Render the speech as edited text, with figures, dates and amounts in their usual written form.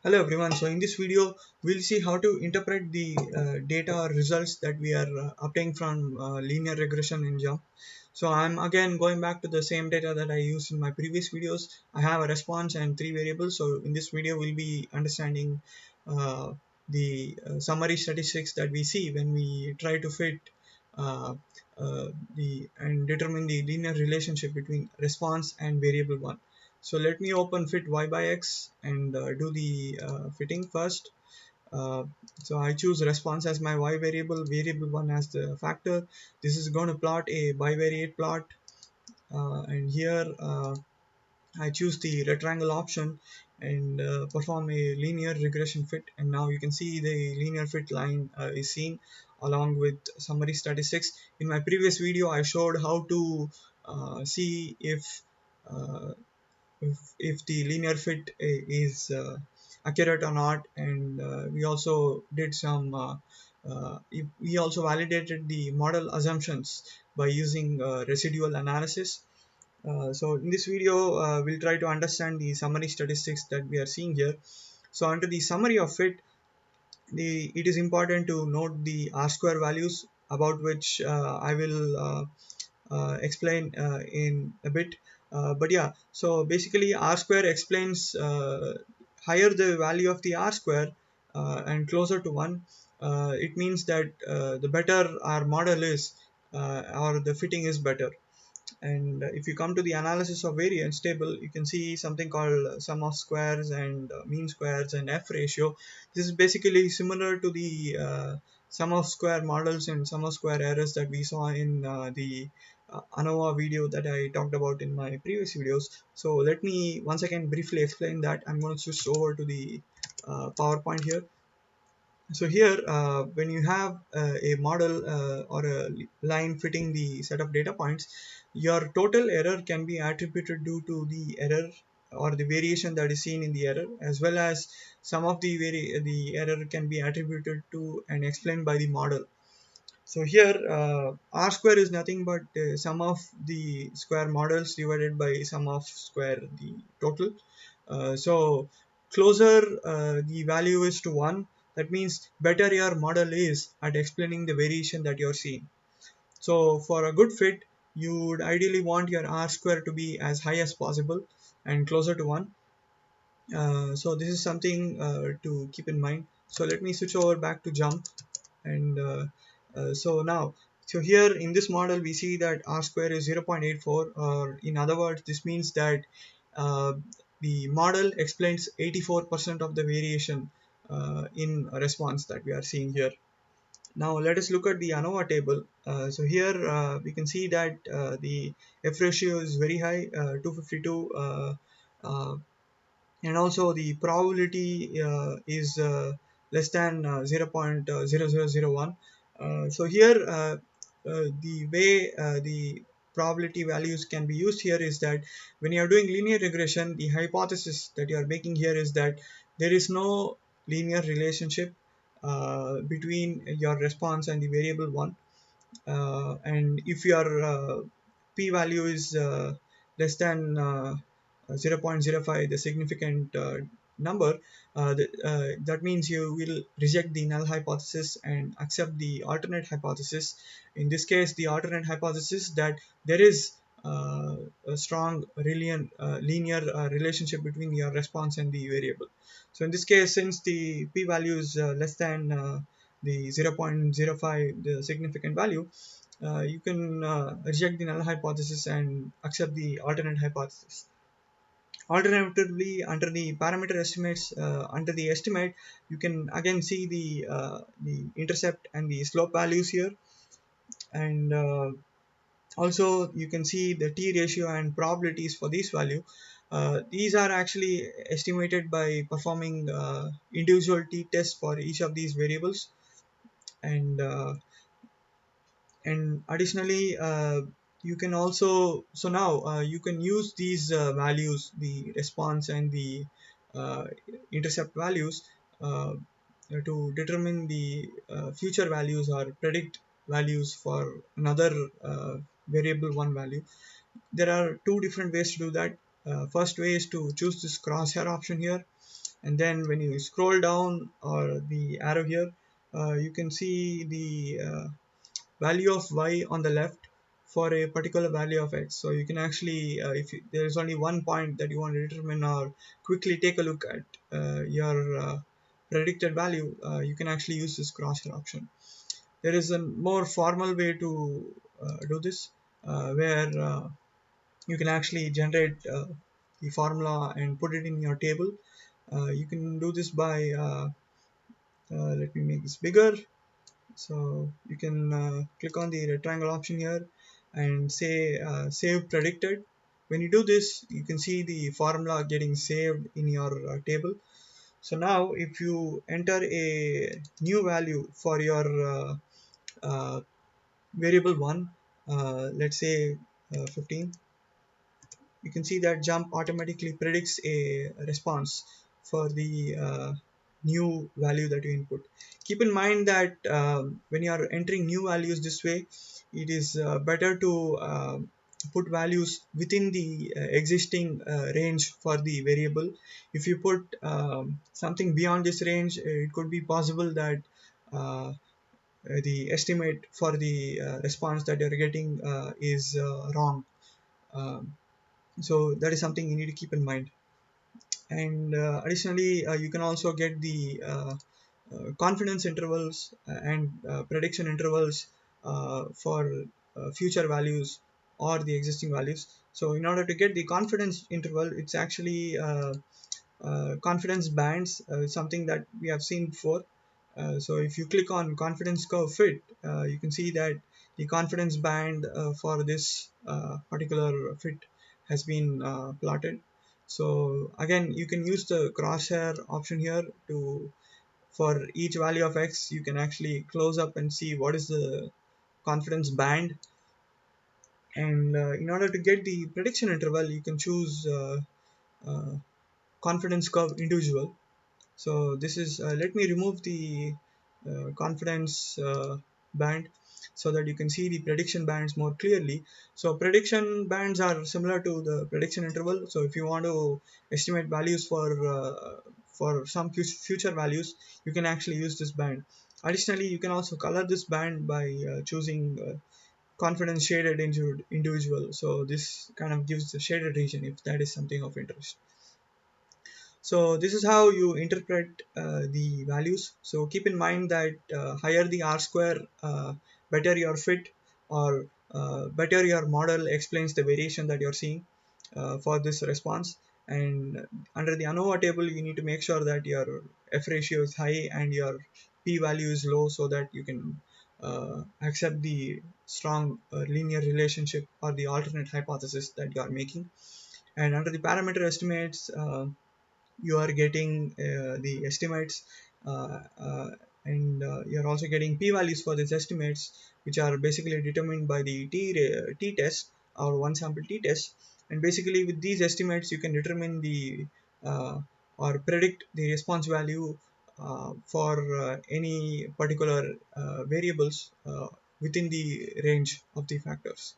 Hello everyone. So in this video, we'll see how to interpret the data or results that we are obtaining from linear regression in JMP. So I'm again going back to the same data that I used in my previous videos. I have a response and three variables. So in this video, we'll be understanding the summary statistics that we see when we try to fit uh, and determine the linear relationship between response and variable one. So let me open fit y by x and do the fitting first. Uh, so I choose response as my y variable, variable 1 as the factor. This is going to plot a bivariate plot, and here I choose the rectangle option and perform a linear regression fit, and now you can see the linear fit line is seen along with summary statistics. In my previous video I showed how to see uh, if the linear fit is accurate or not, and we also did some we also validated the model assumptions by using residual analysis. So in this video, we'll try to understand the summary statistics that we are seeing here. So under the summary of it, it is important to note the R square values, about which I will explain in a bit. But yeah, so basically R square explains higher the value of the R square and closer to 1, it means that the better our model is, or the fitting is better. And if you come to the analysis of variance table, you can see something called sum of squares and mean squares and F ratio. This is basically similar to the sum of square models and sum of square errors that we saw in the Anova video that I talked about in my previous videos. So let me once again briefly explain that. I'm going to switch over to the PowerPoint here. So here, when you have a model or a line fitting the set of data points, your total error can be attributed due to the error or the variation that is seen in the error, as well as some of the error can be attributed to and explained by the model. So here, R square is nothing but sum of the square models divided by sum of square the total. So closer the value is to 1, that means better your model is at explaining the variation that you're seeing. So for a good fit, you would ideally want your R square to be as high as possible and closer to 1. So this is something to keep in mind. So let me switch over back to JMP, and so here in this model we see that R square is 0.84, or in other words, this means that uh, the model explains 84% of the variation in a response that we are seeing here. Now let us look at the Anova table. So here we can see that the F ratio is very high, 252, and also the probability is less than 0.0001. So here the way the probability values can be used here is that when you are doing linear regression, the hypothesis that you are making here is that there is no linear relationship between your response and the variable one, and if your p-value is less than 0.05, the significant number, that means you will reject the null hypothesis and accept the alternate hypothesis. In this case, the alternate hypothesis that there is a strong linear relationship between your response and the variable. So in this case, since the p-value is less than the 0.05, the significant value, you can reject the null hypothesis and accept the alternate hypothesis. Alternatively, under the parameter estimates, under the estimate, you can again see the intercept and the slope values here, and also you can see the t ratio and probabilities for this value. These are actually estimated by performing individual t tests for each of these variables, and additionally you can also, so now you can use these values, the response and the uh, intercept values, uh, to determine the future values or predict values for another variable one value. There are two different ways to do that. First way is to choose this crosshair option here, And then when you scroll down or the arrow here, you can see the value of y on the left for a particular value of x. So you can actually, if there is only one point that you want to determine or quickly take a look at your predicted value, you can actually use this crosshair option. There is a more formal way to do this, where you can actually generate the formula and put it in your table. You can do this by, let me make this bigger. So you can click on the rectangle option here and say save predicted. When you do this, you can see the formula getting saved in your table. So now if you enter a new value for your variable 1, let's say 15, you can see that jump automatically predicts a response for the new value that you input. Keep in mind that when you are entering new values this way, it is better to put values within the existing range for the variable. If you put something beyond this range, it could be possible that the estimate for the response that you're getting is wrong. Um, so that is something you need to keep in mind. And additionally, you can also get the confidence intervals and prediction intervals for future values or the existing values. So in order to get the confidence interval, it's actually confidence bands, something that we have seen before. So if you click on confidence curve fit, you can see that the confidence band for this particular fit has been plotted. So again, you can use the crosshair option here to, for each value of x, you can actually close up and see what is the confidence band. And in order to get the prediction interval, you can choose uh, confidence curve individual. So this is, let me remove the confidence band so that you can see the prediction bands more clearly. So prediction bands are similar to the prediction interval. So if you want to estimate values for some future values, you can actually use this band. Additionally, you can also color this band by choosing confidence shaded individual. So this kind of gives the shaded region if that is something of interest. So this is how you interpret the values. So keep in mind that higher the R square, better your fit, or better your model explains the variation that you're seeing for this response. And under the Anova table, you need to make sure that your F ratio is high and your P value is low, so that you can accept the strong linear relationship or the alternate hypothesis that you are making. And under the parameter estimates, you are getting the estimates, and you're also getting p-values for these estimates, which are basically determined by the t-test or one sample t-test. And basically with these estimates you can determine the or predict the response value for any particular variables within the range of the factors.